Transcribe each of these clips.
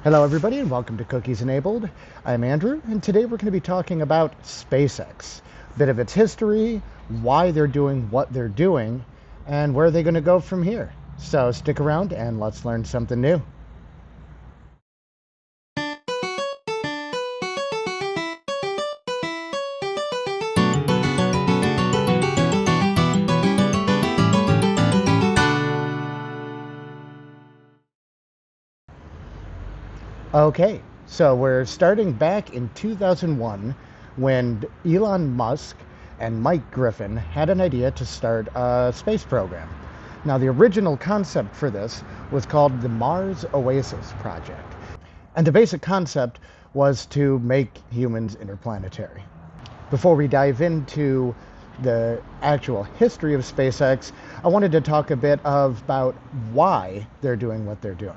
Hello everybody and welcome to Cookies Enabled. I'm Andrew and today we're going to be talking about SpaceX. A bit of its history, why they're doing what they're doing, and where they're going to go from here. So stick around and let's learn something new. Okay, so we're starting back in 2001 when Elon Musk and Mike Griffin had an idea to start a space program. Now, the original concept for this was called the Mars Oasis Project. And the basic concept was to make humans interplanetary. Before we dive into the actual history of SpaceX, I wanted to talk a bit about why they're doing what they're doing.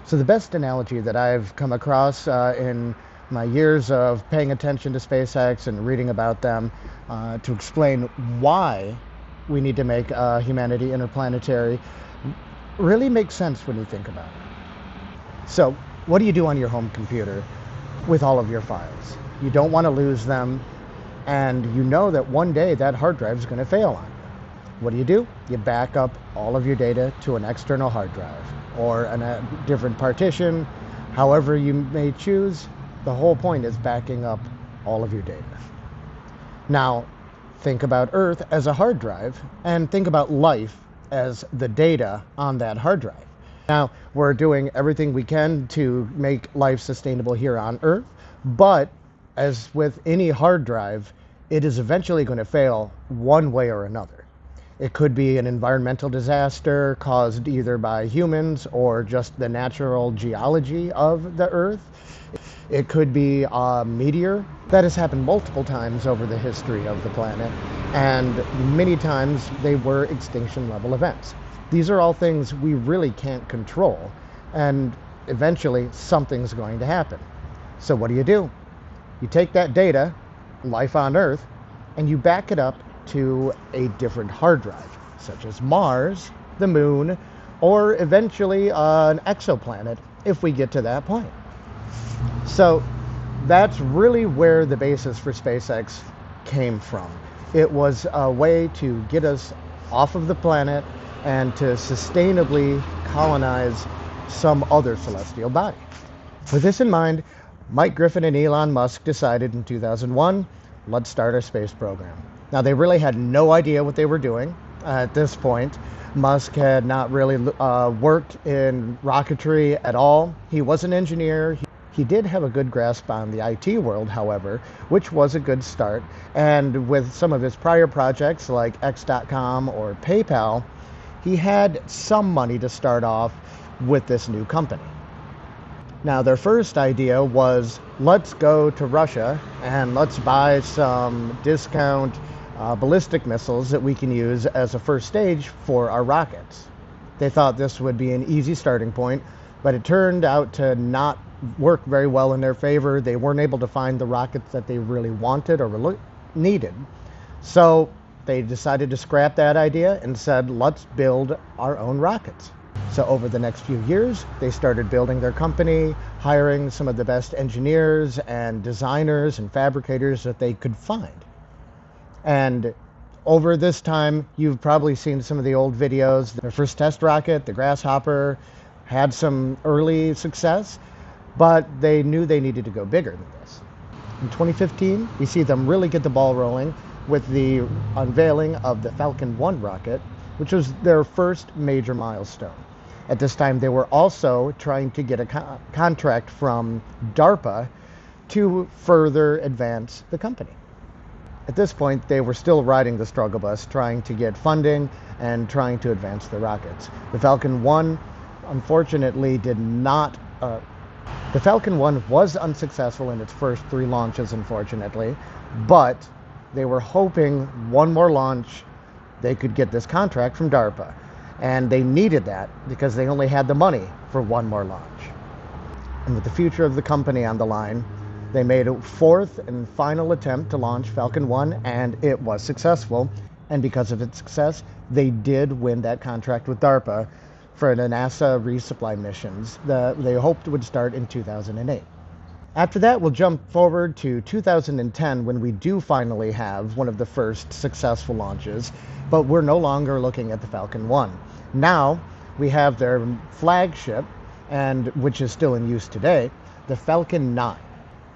So the best analogy that I've come across in my years of paying attention to SpaceX and reading about them to explain why we need to make humanity interplanetary really makes sense when you think about it. So what do you do on your home computer with all of your files? You don't want to lose them, and you know that one day that hard drive is going to fail on you. What do? You back up all of your data to an external hard drive or a different partition, however you may choose. The whole point is backing up all of your data. Now, think about Earth as a hard drive and think about life as the data on that hard drive. Now, we're doing everything we can to make life sustainable here on Earth, but as with any hard drive, it is eventually going to fail one way or another. It could be an environmental disaster caused either by humans or just the natural geology of the Earth. It could be a meteor. That has happened multiple times over the history of the planet, and many times they were extinction level events. These are all things we really can't control, and eventually something's going to happen. So what do? You take that data, life on Earth, and you back it up to a different hard drive, such as Mars, the Moon, or eventually an exoplanet if we get to that point. So that's really where the basis for SpaceX came from. It was a way to get us off of the planet and to sustainably colonize some other celestial body. With this in mind, Mike Griffin and Elon Musk decided in 2001, let's start our space program. Now, they really had no idea what they were doing at this point. Musk had not really worked in rocketry at all. He was an engineer. He did have a good grasp on the IT world, however, which was a good start. And with some of his prior projects like X.com or PayPal, he had some money to start off with this new company. Now, their first idea was, let's go to Russia and let's buy some discount ballistic missiles that we can use as a first stage for our rockets. They thought this would be an easy starting point, but it turned out to not work very well in their favor. They weren't able to find the rockets that they really wanted or needed. So they decided to scrap that idea and said, let's build our own rockets. So over the next few years, they started building their company, hiring some of the best engineers and designers and fabricators that they could find. And over this time, you've probably seen some of the old videos. Their first test rocket, the Grasshopper, had some early success, but they knew they needed to go bigger than this. In 2015, we see them really get the ball rolling with the unveiling of the Falcon 1 rocket, which was their first major milestone. At this time, they were also trying to get a contract from DARPA to further advance the company. At this point, they were still riding the struggle bus, trying to get funding and trying to advance the rockets. The Falcon 1, unfortunately, did not... The Falcon 1 was unsuccessful in its first 3 launches, unfortunately, but they were hoping one more launch they could get this contract from DARPA. And they needed that because they only had the money for one more launch. And with the future of the company on the line, they made a 4th and final attempt to launch Falcon 1, and it was successful. And because of its success, they did win that contract with DARPA, for the NASA resupply missions that they hoped would start in 2008. After that, we'll jump forward to 2010 when we do finally have one of the first successful launches, but we're no longer looking at the Falcon 1. Now we have their flagship, and which is still in use today, the Falcon 9.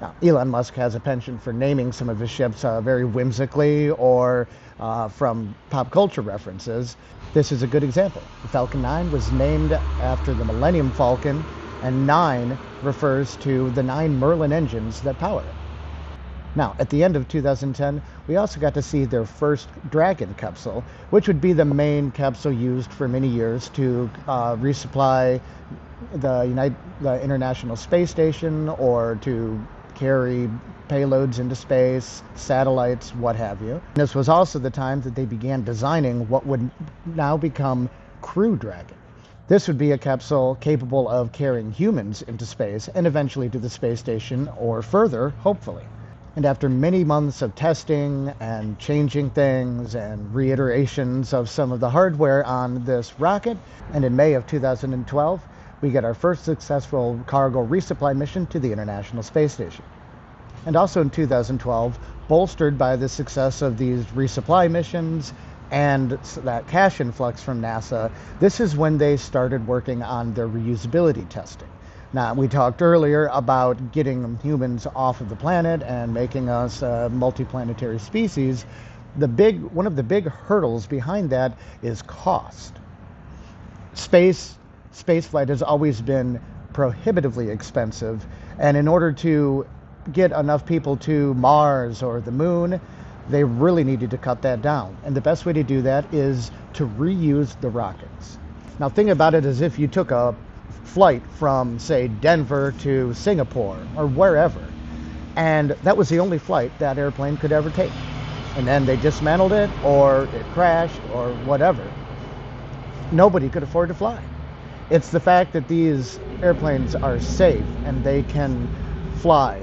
Now, Elon Musk has a penchant for naming some of his ships very whimsically or from pop culture references. This is a good example. The Falcon 9 was named after the Millennium Falcon, and 9 refers to the 9 Merlin engines that power it. Now, at the end of 2010, we also got to see their first Dragon capsule, which would be the main capsule used for many years to resupply the International Space Station or to carry payloads into space, satellites, what have you. This was also the time that they began designing what would now become Crew Dragon. This would be a capsule capable of carrying humans into space and eventually to the space station or further, hopefully. And after many months of testing and changing things and reiterations of some of the hardware on this rocket, and in May of 2012, we get our first successful cargo resupply mission to the International Space Station. And also in 2012, bolstered by the success of these resupply missions and that cash influx from NASA, this is when they started working on their reusability testing. Now, we talked earlier about getting humans off of the planet and making us a multiplanetary species. One of the big hurdles behind that is cost. Spaceflight has always been prohibitively expensive, and in order to get enough people to Mars or the moon, they really needed to cut that down. And the best way to do that is to reuse the rockets. Now, think about it as if you took a flight from, say, Denver to Singapore or wherever, and that was the only flight that airplane could ever take. And then they dismantled it, or it crashed, or whatever. Nobody could afford to fly. It's the fact that these airplanes are safe and they can fly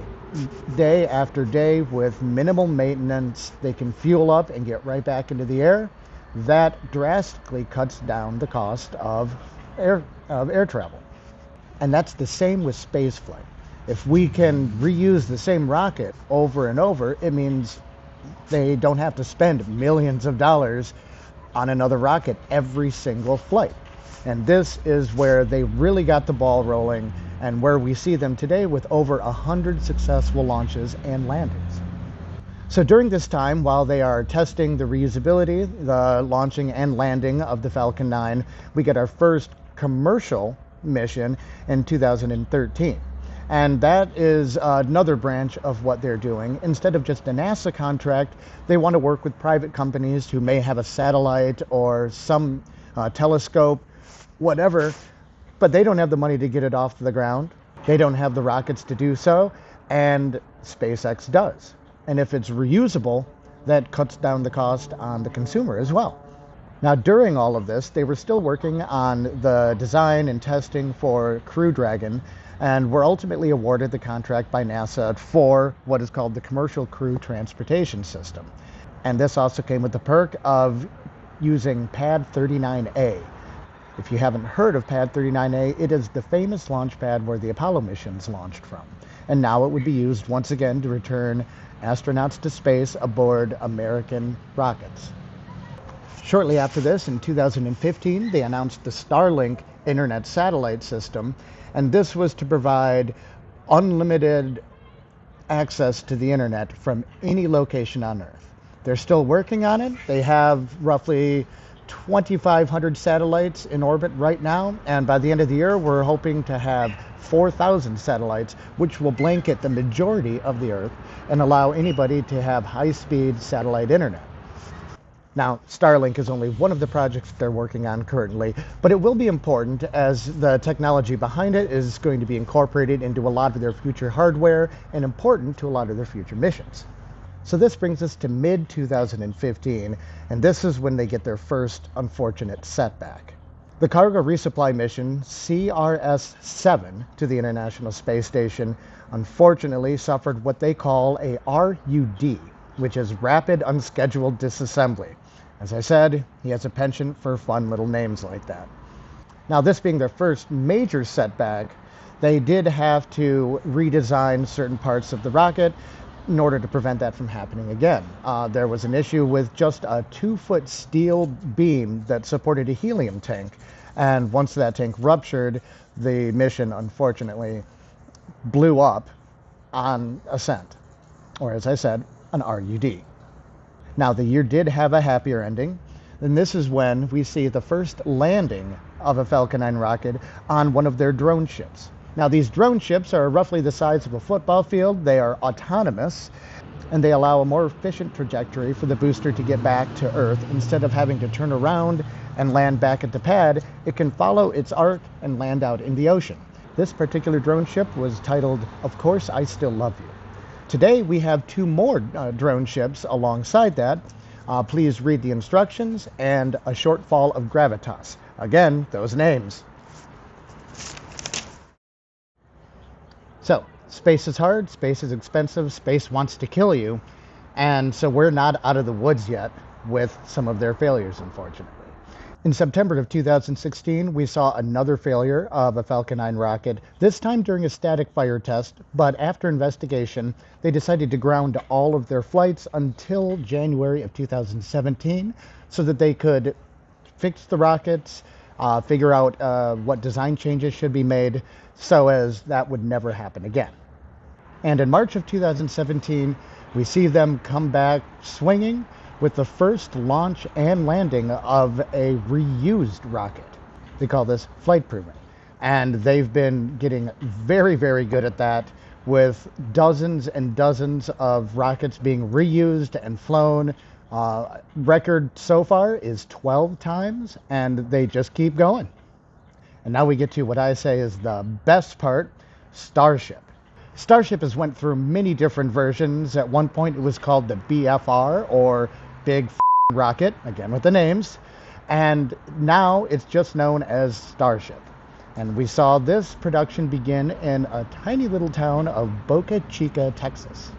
day after day with minimal maintenance. They can fuel up and get right back into the air. That drastically cuts down the cost of air travel. And that's the same with space flight. If we can reuse the same rocket over and over, it means they don't have to spend millions of dollars on another rocket every single flight. And this is where they really got the ball rolling, and where we see them today with over 100 successful launches and landings. So during this time, while they are testing the reusability, the launching and landing of the Falcon 9, we get our first commercial mission in 2013. And that is another branch of what they're doing. Instead of just a NASA contract, they want to work with private companies who may have a satellite or some telescope, whatever, but they don't have the money to get it off the ground. They don't have the rockets to do so, and SpaceX does. And if it's reusable, that cuts down the cost on the consumer as well. Now, during all of this, they were still working on the design and testing for Crew Dragon, and were ultimately awarded the contract by NASA for what is called the Commercial Crew Transportation System. And this also came with the perk of using Pad 39A. If you haven't heard of Pad 39A, it is the famous launch pad where the Apollo missions launched from. And now it would be used once again to return astronauts to space aboard American rockets. Shortly after this, in 2015, they announced the Starlink internet satellite system, and this was to provide unlimited access to the internet from any location on Earth. They're still working on it. They have roughly 2,500 satellites in orbit right now, and by the end of the year, we're hoping to have 4,000 satellites, which will blanket the majority of the Earth and allow anybody to have high-speed satellite internet. Now, Starlink is only one of the projects they're working on currently, but it will be important as the technology behind it is going to be incorporated into a lot of their future hardware and important to a lot of their future missions. So this brings us to mid-2015, and this is when they get their first unfortunate setback. The cargo resupply mission CRS-7 to the International Space Station unfortunately suffered what they call a RUD, which is Rapid Unscheduled Disassembly. As I said, he has a penchant for fun little names like that. Now, this being their first major setback, they did have to redesign certain parts of the rocket in order to prevent that from happening again. There was an issue with just a 2-foot steel beam that supported a helium tank, and once that tank ruptured, the mission unfortunately blew up on ascent, or as I said, an RUD. Now, the year did have a happier ending, and this is when we see the first landing of a Falcon 9 rocket on one of their drone ships. Now, these drone ships are roughly the size of a football field. They are autonomous, and they allow a more efficient trajectory for the booster to get back to Earth. Instead of having to turn around and land back at the pad, it can follow its arc and land out in the ocean. This particular drone ship was titled, "Of Course I Still Love You." Today, we have 2 more drone ships alongside that. Please read the instructions and a shortfall of gravitas. Again, those names. So, space is hard, space is expensive, space wants to kill you, and so we're not out of the woods yet with some of their failures, unfortunately. In September of 2016, we saw another failure of a Falcon 9 rocket, this time during a static fire test, but after investigation, they decided to ground all of their flights until January of 2017 so that they could fix the rockets, figure out what design changes should be made so as that would never happen again. And in March of 2017, we see them come back swinging with the first launch and landing of a reused rocket. They call this flight proven. And they've been getting very, very good at that, with dozens and dozens of rockets being reused and flown. Record so far is 12 times, and they just keep going. And now we get to what I say is the best part, Starship. Starship has went through many different versions. At one point it was called the BFR, or Big Rocket, again with the names, and now it's just known as Starship. And we saw this production begin in a tiny little town of Boca Chica, Texas.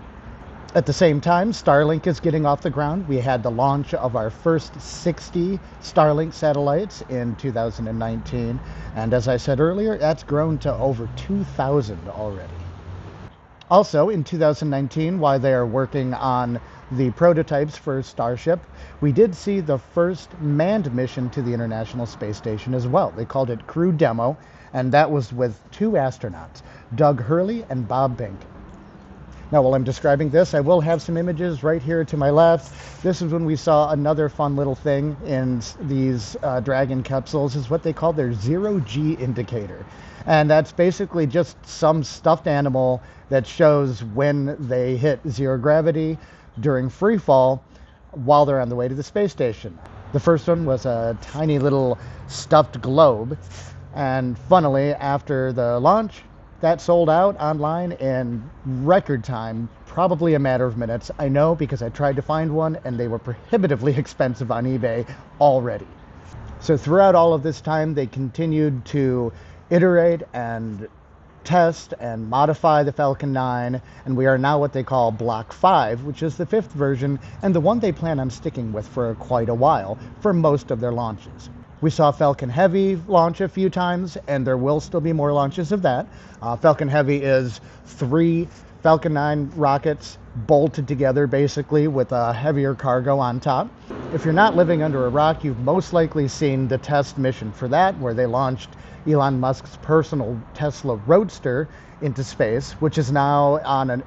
At the same time, Starlink is getting off the ground. We had the launch of our first 60 Starlink satellites in 2019, and as I said earlier, that's grown to over 2,000 already. Also, in 2019, while they are working on the prototypes for Starship, we did see the first manned mission to the International Space Station as well. They called it Crew Demo, and that was with 2 astronauts, Doug Hurley and Bob Bink. Now, while I'm describing this, I will have some images right here to my left. This is when we saw another fun little thing in these Dragon capsules, is what they call their zero-G indicator. And that's basically just some stuffed animal that shows when they hit zero gravity during free fall while they're on the way to the space station. The first one was a tiny little stuffed globe, and funnily, after the launch, that sold out online in record time, probably a matter of minutes. I know because I tried to find one and they were prohibitively expensive on eBay already. So throughout all of this time, they continued to iterate and test and modify the Falcon 9, and we are now what they call Block 5, which is the 5th version, and the one they plan on sticking with for quite a while for most of their launches. We saw Falcon Heavy launch a few times, and there will still be more launches of that. Falcon Heavy is 3 Falcon 9 rockets bolted together, basically, with a heavier cargo on top. If you're not living under a rock, you've most likely seen the test mission for that, where they launched Elon Musk's personal Tesla Roadster into space, which is now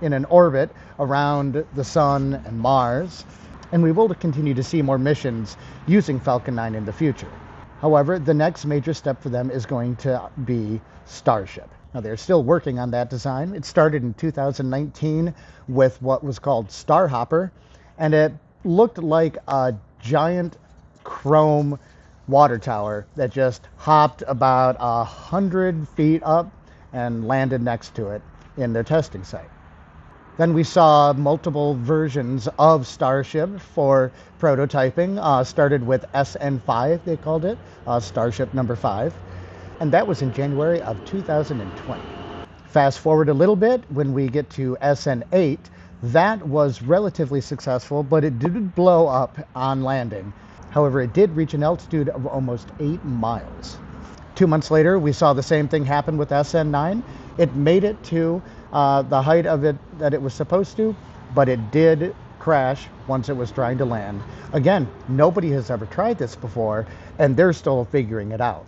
in an orbit around the Sun and Mars. And we will continue to see more missions using Falcon 9 in the future. However, the next major step for them is going to be Starship. Now, they're still working on that design. It started in 2019 with what was called Starhopper, and it looked like a giant chrome water tower that just hopped about 100 feet up and landed next to it in their testing site. Then we saw multiple versions of Starship for prototyping. Started with SN5, they called it, Starship number 5. And that was in January of 2020. Fast forward a little bit, when we get to SN8, that was relatively successful, but it did blow up on landing. However, it did reach an altitude of almost 8 miles. 2 months later, we saw the same thing happen with SN9. It made it to the height of it that it was supposed to, but it did crash once it was trying to land. Again, nobody has ever tried this before, and they're still figuring it out.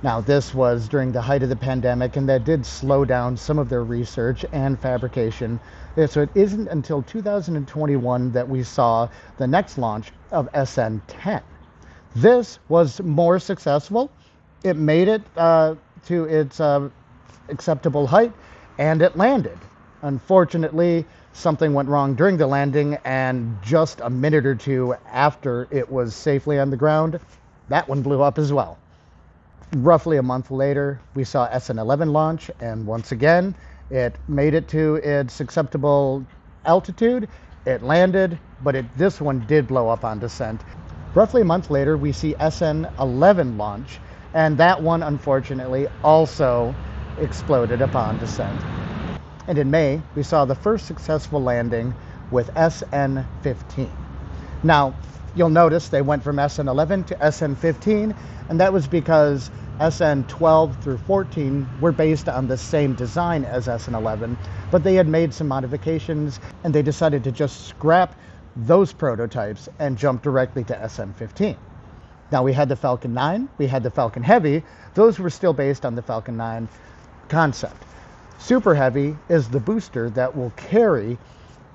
Now, this was during the height of the pandemic, and that did slow down some of their research and fabrication. So it isn't until 2021 that we saw the next launch of SN10. This was more successful. It made it to its acceptable height, and it landed. Unfortunately, something went wrong during the landing, and just a minute or two after it was safely on the ground, that one blew up as well. Roughly a month later, we saw SN11 launch, and once again, it made it to its acceptable altitude. It landed, but this one did blow up on descent. Roughly a month later, we see SN11 launch, and that one, unfortunately, also exploded upon descent. And in May, we saw the first successful landing with SN15. Now, you'll notice they went from SN11 to SN15, and that was because SN12 through 14 were based on the same design as SN11, but they had made some modifications, and they decided to just scrap those prototypes and jump directly to SN15. Now, we had the Falcon 9, we had the Falcon Heavy. Those were still based on the Falcon 9 concept. Super Heavy is the booster that will carry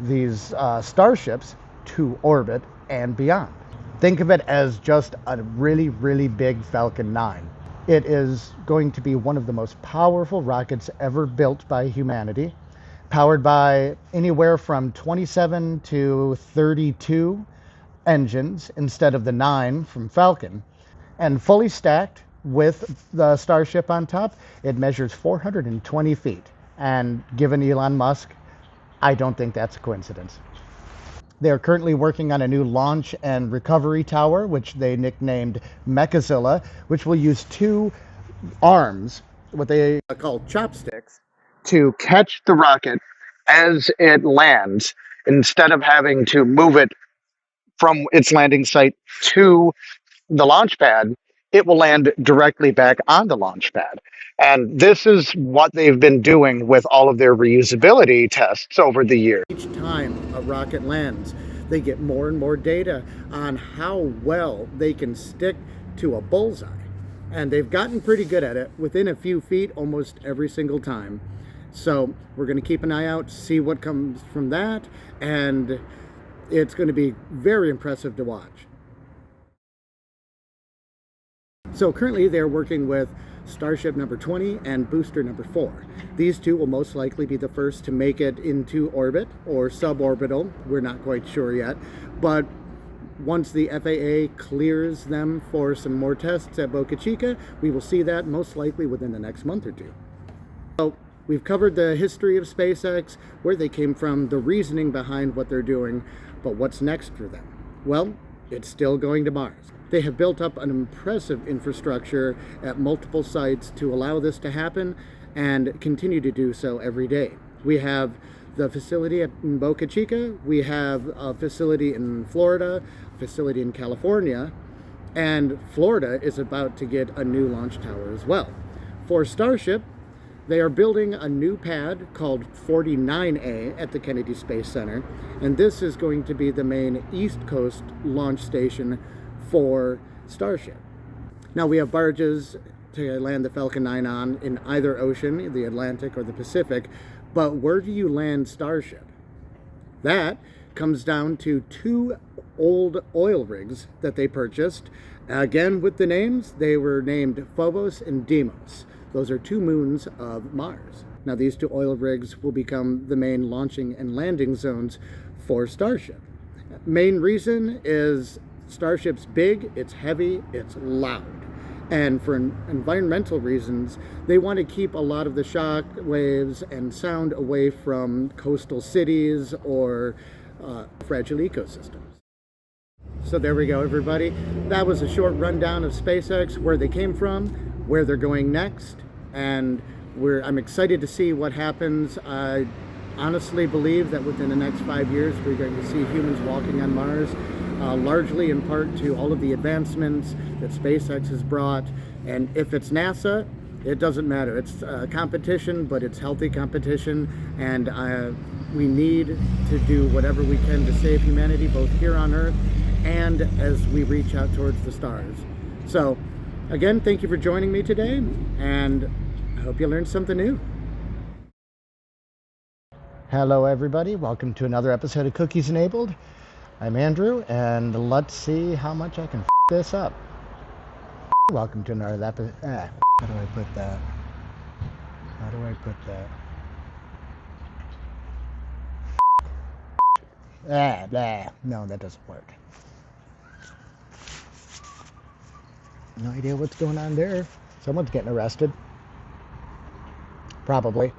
these starships to orbit and beyond. Think of it as just a really, really big Falcon 9. It is going to be one of the most powerful rockets ever built by humanity, powered by anywhere from 27 to 32 engines instead of the 9 from Falcon, and fully stacked with the Starship on top. It measures 420 feet, and given Elon Musk, I don't think that's a coincidence. They are currently working on a new launch and recovery tower, which they nicknamed Mechazilla, which will use 2 arms, what they call chopsticks, to catch the rocket as it lands, instead of having to move it from its landing site to the launch pad. It will land directly back on the launch pad. And this is what they've been doing with all of their reusability tests over the years. Each time a rocket lands, they get more and more data on how well they can stick to a bullseye. And they've gotten pretty good at it, within a few feet almost every single time. So we're going to keep an eye out, see what comes from that, and it's going to be very impressive to watch. So currently they're working with Starship number 20 and booster number 4. These 2 will most likely be the first to make it into orbit or suborbital. We're not quite sure yet, but once the FAA clears them for some more tests at Boca Chica, we will see that most likely within the next month or 2. So we've covered the history of SpaceX, where they came from, the reasoning behind what they're doing, but what's next for them? Well, it's still going to Mars. They have built up an impressive infrastructure at multiple sites to allow this to happen, and continue to do so every day. We have the facility in Boca Chica, we have a facility in Florida, a facility in California, and Florida is about to get a new launch tower as well. For Starship, they are building a new pad called 49A at the Kennedy Space Center, and this is going to be the main East Coast launch station for Starship. Now, we have barges to land the Falcon 9 on in either ocean, the Atlantic or the Pacific, but where do you land Starship? That comes down to 2 old oil rigs that they purchased. Again, with the names, they were named Phobos and Deimos. Those are 2 moons of Mars. Now, these 2 oil rigs will become the main launching and landing zones for Starship. Main reason is Starship's big, it's heavy, it's loud. And for environmental reasons, they want to keep a lot of the shock waves and sound away from coastal cities or fragile ecosystems. So there we go, everybody. That was a short rundown of SpaceX, where they came from, where they're going next, and I'm excited to see what happens. I honestly believe that within the next 5 years, we're going to see humans walking on Mars, largely in part to all of the advancements that SpaceX has brought And if it's NASA, it doesn't matter. It's competition, but it's healthy competition, and we need to do whatever we can to save humanity, both here on Earth and as we reach out towards the stars. So, again, thank you for joining me today, and I hope you learned something new. Hello, everybody. Welcome to another episode of Cookies Enabled. I'm Andrew, and let's see how much I can this up. Welcome to another episode. How do I put that? How do I put that? No, that doesn't work. No idea what's going on there. Someone's getting arrested. Probably.